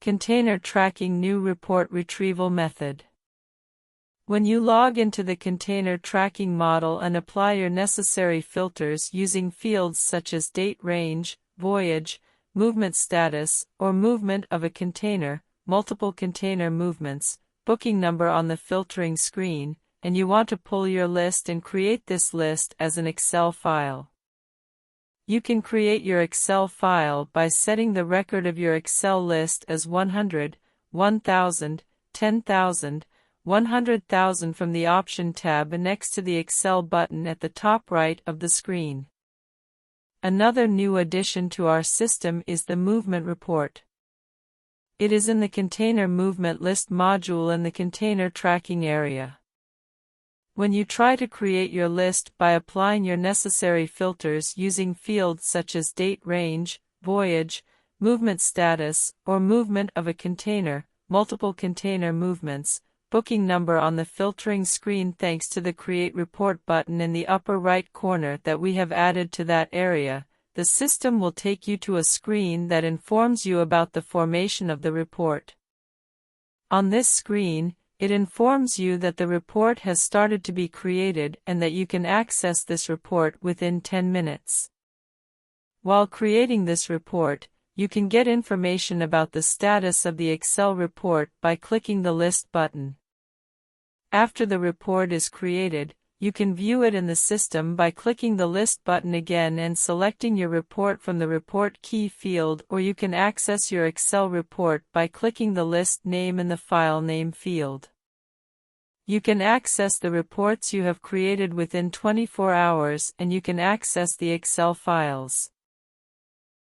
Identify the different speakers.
Speaker 1: Container Tracking New Report Retrieval Method. When you log into the container tracking model and apply your necessary filters using fields such as date range, voyage, movement status, or movement of a container, multiple container movements, booking number on the filtering screen, and you want to pull your list and create this list as an Excel file. You can create your Excel file by setting the record of your Excel list as 100, 1000, 10,000, 100,000 from the Option tab next to the Excel button at the top right of the screen. Another new addition to our system is the Movement Report. It is in the Container Movement List module in the Container Tracking area. When you try to create your list by applying your necessary filters using fields such as date range, voyage, movement status, or movement of a container, multiple container movements, booking number on the filtering screen thanks to the Create Report button in the upper right corner that we have added to that area, the system will take you to a screen that informs you about the formation of the report. On this screen, it informs you that the report has started to be created and that you can access this report within 10 minutes. While creating this report, you can get information about the status of the Excel report by clicking the List button. After the report is created, you can view it in the system by clicking the List button again and selecting your report from the Report Key field, or you can access your Excel report by clicking the list name in the File Name field. You can access the reports you have created within 24 hours and you can access the Excel files.